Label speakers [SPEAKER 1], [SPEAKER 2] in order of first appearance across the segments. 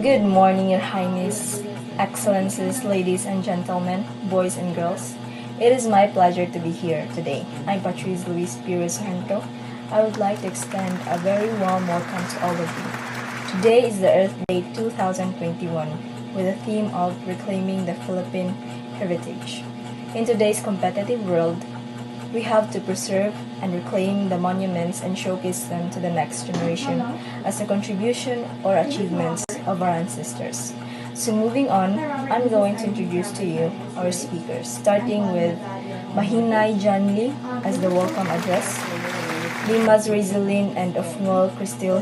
[SPEAKER 1] Good morning, Your Highness, Excellencies, ladies and gentlemen, boys and girls. It is my pleasure to be here today. I'm Patrice resujento. I would like to extend a very warm welcome to all of you. Today is the Earth Day 2021 with the theme of reclaiming the Philippine heritage. In today's competitive world, we have to preserve and reclaim the monuments and showcase them to the next generation as a contribution or achievements of our ancestors. So moving on, I'm going to introduce to you our speakers, starting with Mahinay Janli as the welcome address, Limas rezl and ofngol kristel,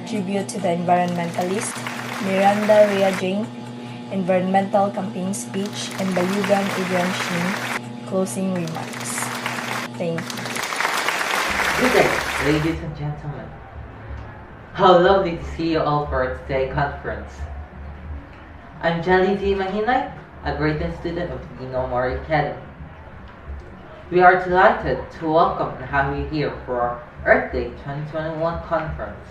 [SPEAKER 1] tribute to the Environmentalists, Miranda Rhea, environmental campaign speech, and bayugan adrian, closing remarks. Thank you.
[SPEAKER 2] Good day, ladies and gentlemen. How lovely to see you all for today's conference. I'm Jelly D. Mahinay, a grade 10 student of the Mori Academy. We are delighted to welcome and have you here for our Earth Day 2021 conference.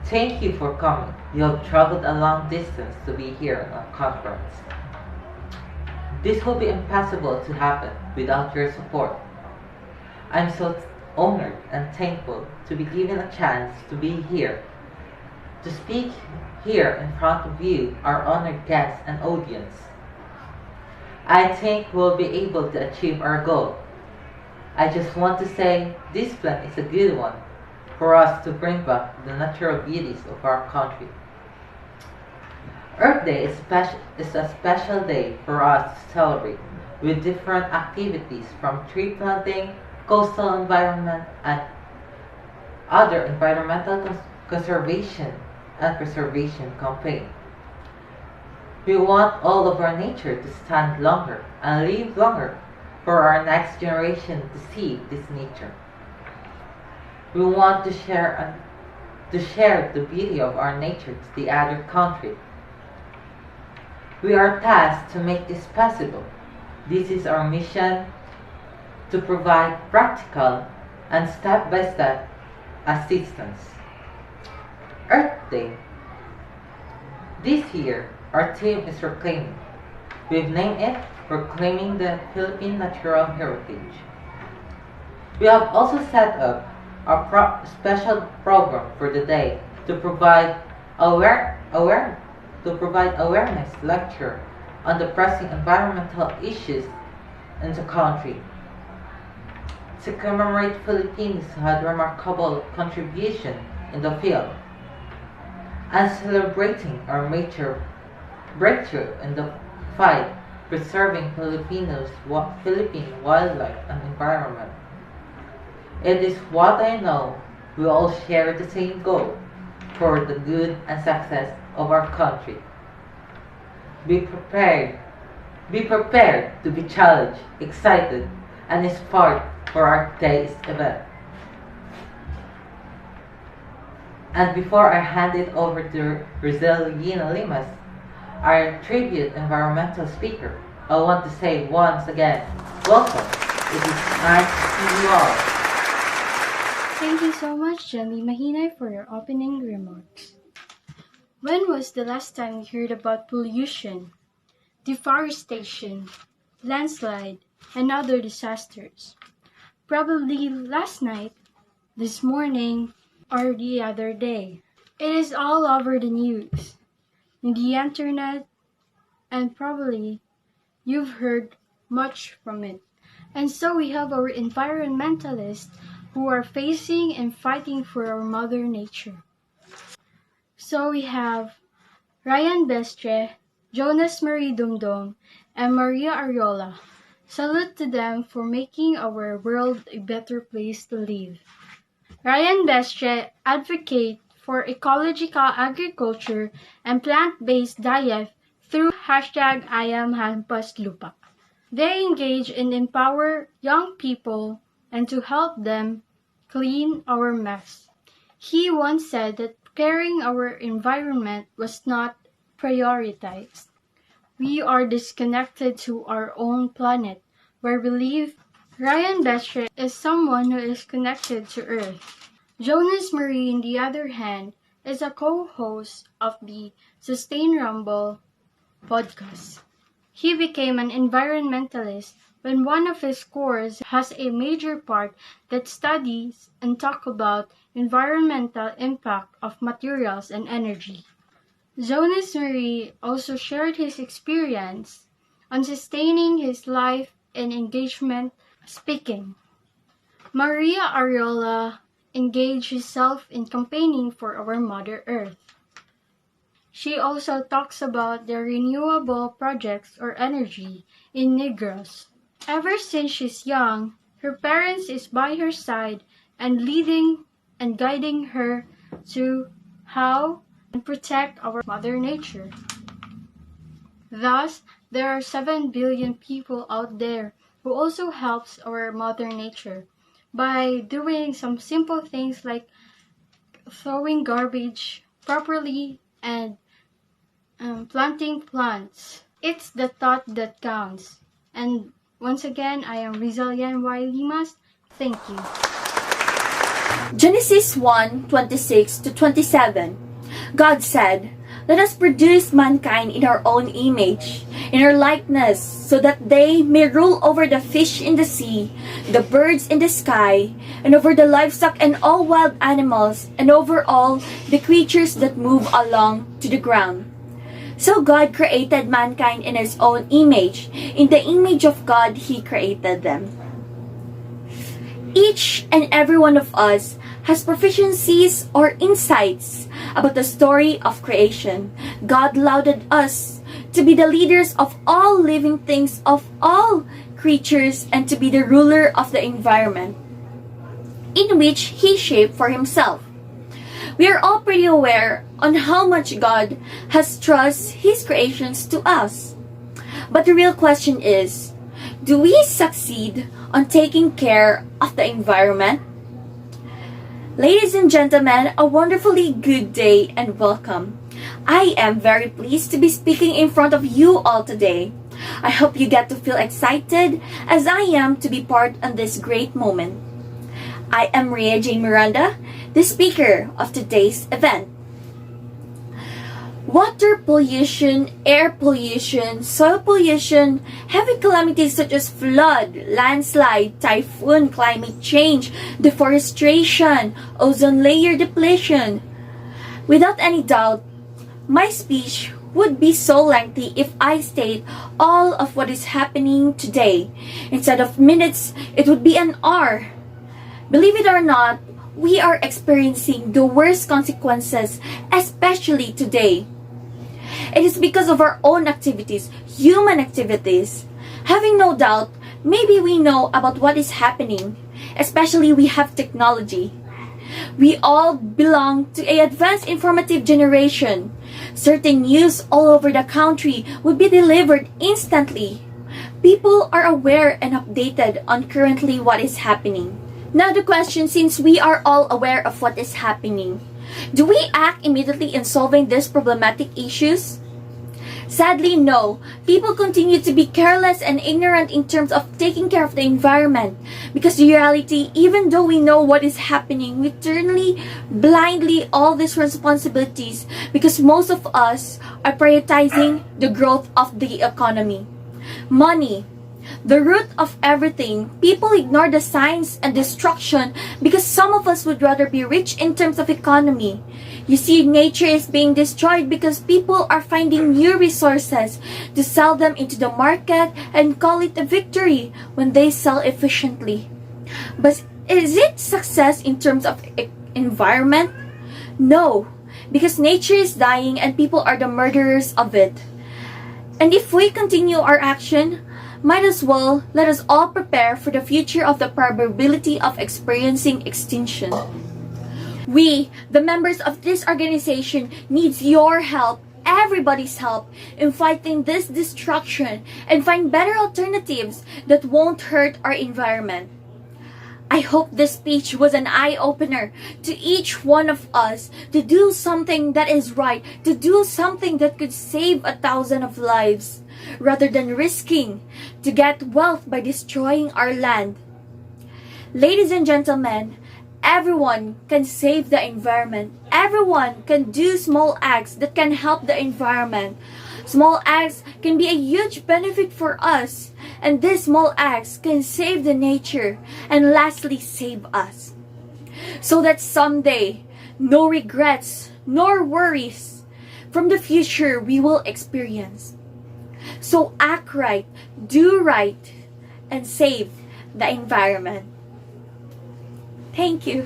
[SPEAKER 2] Thank you for coming. You have traveled a long distance to be here in our conference. This will be impossible to happen without your support. I'm so honored and thankful to be given a chance to be here, to speak here in front of you, our honored guests and audience. I think we'll be able to achieve our goal. I just want to say this plan is a good one for us to bring back the natural beauties of our country. Earth Day is a special day for us to celebrate with different activities from tree planting, coastal environment, and other environmental conservation and preservation campaign. We want all of our nature to stand longer and live longer for our next generation to see this nature. We want to share the beauty of our nature to the other country. We are tasked to make this possible. This is our mission to provide practical and step-by-step assistance. Earth Day. This year, our theme is Reclaiming. We've named it Reclaiming the Philippine Natural Heritage. We have also set up a special program for the day to provide awareness lecture on the pressing environmental issues in the country. To commemorate Filipinos who had remarkable contribution in the field, and celebrating our major breakthrough in the fight preserving Philippine wildlife and environment. It is what I know we all share the same goal for the good and success of our country. Be prepared to be challenged, excited, and inspired for our day's event. And before I hand it over to rezl Limas, our tribute environmental speaker, I want to say once again, welcome. It is nice to see you all.
[SPEAKER 3] Thank you so much, Jelly Mahinay, for your opening remarks. When was the last time you heard about pollution, deforestation, landslide, and other disasters? Probably last night, this morning, or the other day. It is all over the news, in the internet, and probably you've heard much from it. And so we have our environmentalists who are facing and fighting for our Mother Nature. So we have Ryan Bestre, Jonas Marie Dumdum, and Maria Ariola. Salute to them for making our world a better place to live. Ryan Bestre advocates for ecological agriculture and plant-based diet through #IamHampasLupa. They engage and empower young people and to help them clean our mess. He once said that caring our environment was not prioritized. We are disconnected to our own planet where we live. Ryan Bestre is someone who is connected to Earth. Jonas Marie, on the other hand, is a co-host of the Sustain Rumble podcast. He became an environmentalist when one of his courses has a major part that studies and talk about environmental impact of materials and energy. Jonas Marie also shared his experience on sustaining his life in engagement speaking. Maria Ariola engaged herself in campaigning for our Mother Earth. She also talks about the renewable projects or energy in Negros. Ever since she's young, her parents is by her side and leading and guiding her to how and protect our Mother Nature. Thus, there are 7 billion people out there who also helps our Mother Nature by doing some simple things like throwing garbage properly and planting plants. It's the thought that counts. And once again, I am rezl limas. Thank you.
[SPEAKER 4] Genesis 1:26-27. God said, "Let us produce mankind in our own image, in our likeness, so that they may rule over the fish in the sea, the birds in the sky, and over the livestock and all wild animals, and over all the creatures that move along to the ground." So God created mankind in His own image. In the image of God, He created them. Each and every one of us has proficiencies or insights about the story of creation. God lauded us to be the leaders of all living things, of all creatures, and to be the ruler of the environment in which He shaped for Himself. We are all pretty aware on how much God has trusted His creations to us. But the real question is, do we succeed on taking care of the environment? Ladies and gentlemen, a wonderfully good day and welcome. I am very pleased to be speaking in front of you all today. I hope you get to feel excited as I am to be part of this great moment. I am Rhea Miranda, the speaker of today's event. Water pollution, air pollution, soil pollution, heavy calamities such as flood, landslide, typhoon, climate change, deforestation, ozone layer depletion. Without any doubt, my speech would be so lengthy if I state all of what is happening today. Instead of minutes, it would be an hour. Believe it or not, we are experiencing the worst consequences, especially today. It is because of our own activities, human activities. Having no doubt, maybe we know about what is happening, especially we have technology. We all belong to an advanced informative generation. Certain news all over the country would be delivered instantly. People are aware and updated on currently what is happening. Now the question, since we are all aware of what is happening, do we act immediately in solving these problematic issues? Sadly, no. People continue to be careless and ignorant in terms of taking care of the environment. Because the reality, even though we know what is happening, we turn blindly all these responsibilities because most of us are prioritizing the growth of the economy. Money, the root of everything. People ignore the signs and destruction because some of us would rather be rich in terms of economy. You see, nature is being destroyed because people are finding new resources to sell them into the market and call it a victory when they sell efficiently. But is it success in terms of environment? No, because nature is dying and people are the murderers of it. And if we continue our action, might as well let us all prepare for the future of the probability of experiencing extinction. We, the members of this organization, needs your help, everybody's help, in fighting this destruction and find better alternatives that won't hurt our environment. I hope this speech was an eye-opener to each one of us to do something that is right, to do something that could save 1,000 of lives, rather than risking to get wealth by destroying our land. Ladies and gentlemen, Everyone can save the environment. Everyone can do small acts that can help the environment. Small acts can be a huge benefit for us, and these small acts can save the nature and lastly save us. So that someday, no regrets nor worries from the future we will experience. So act right, do right, and save the environment. Thank you.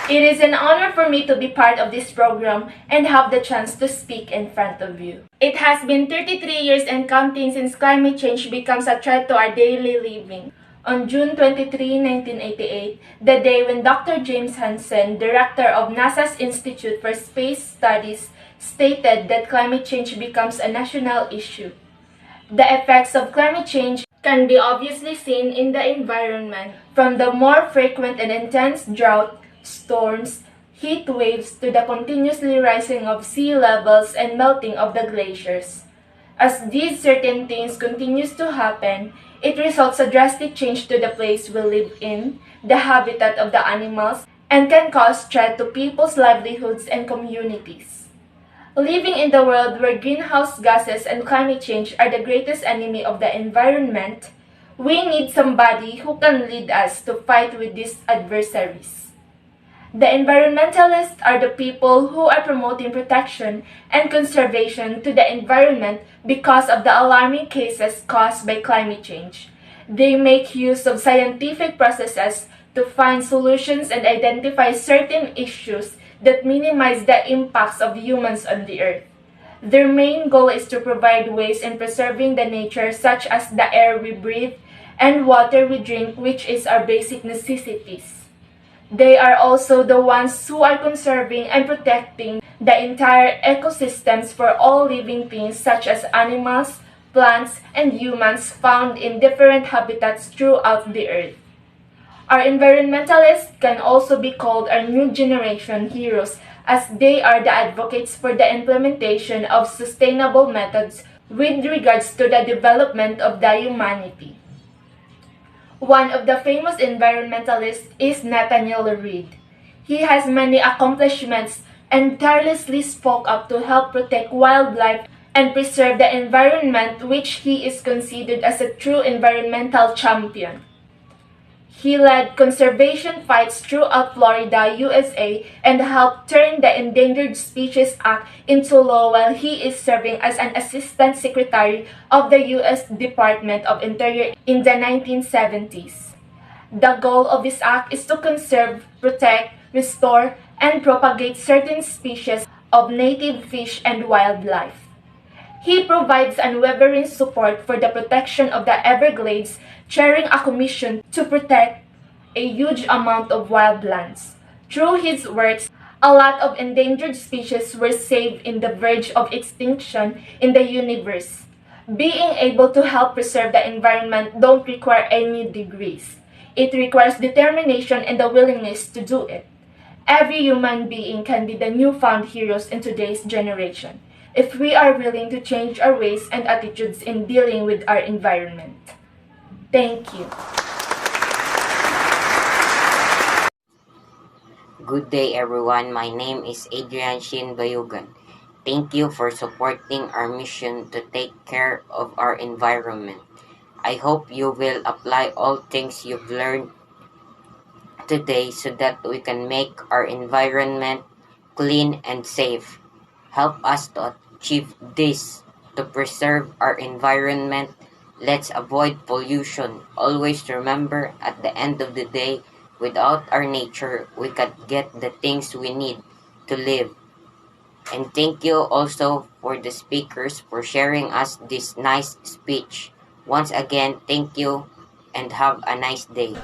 [SPEAKER 1] It is an honor for me to be part of this program and have the chance to speak in front of you. It has been 33 years and counting since climate change becomes a threat to our daily living. On June 23, 1988, the day when Dr. James Hansen, director of NASA's Institute for Space Studies, stated that climate change becomes a national issue. The effects of climate change can be obviously seen in the environment, from the more frequent and intense drought, storms, heat waves to the continuously rising of sea levels and melting of the glaciers. As these certain things continues to happen, it results a drastic change to the place we live in, the habitat of the animals, and can cause threat to people's livelihoods and communities. Living in the world where greenhouse gases and climate change are the greatest enemy of the environment, we need somebody who can lead us to fight with these adversaries. The environmentalists are the people who are promoting protection and conservation to the environment because of the alarming cases caused by climate change. They make use of scientific processes to find solutions and identify certain issues that minimize the impacts of humans on the earth. Their main goal is to provide ways in preserving the nature such as the air we breathe and water we drink, which is our basic necessities. They are also the ones who are conserving and protecting the entire ecosystems for all living things such as animals, plants, and humans found in different habitats throughout the earth. Our environmentalists can also be called our new generation heroes, as they are the advocates for the implementation of sustainable methods with regards to the development of the humanity. One of the famous environmentalists is Nathaniel Reed. He has many accomplishments and tirelessly spoke up to help protect wildlife and preserve the environment, which he is considered as a true environmental champion. He led conservation fights throughout Florida, USA, and helped turn the Endangered Species Act into law while he is serving as an Assistant Secretary of the U.S. Department of Interior in the 1970s. The goal of this act is to conserve, protect, restore, and propagate certain species of native fish and wildlife. He provides unwavering support for the protection of the Everglades, chairing a commission to protect a huge amount of wildlands. Through his works, a lot of endangered species were saved in the verge of extinction in the universe. Being able to help preserve the environment don't require any degrees. It requires determination and the willingness to do it. Every human being can be the newfound heroes in today's generation, if we are willing to change our ways and attitudes in dealing with our environment. Thank you.
[SPEAKER 5] Good day everyone, my name is Adrian Bayugan. Thank you for supporting our mission to take care of our environment. I hope you will apply all things you've learned today so that we can make our environment clean and safe. Help us to achieve this. To preserve our environment, let's avoid pollution. Always remember, at the end of the day, without our nature, we can't get the things we need to live. And thank you also for the speakers for sharing us this nice speech. Once again, thank you and have a nice day.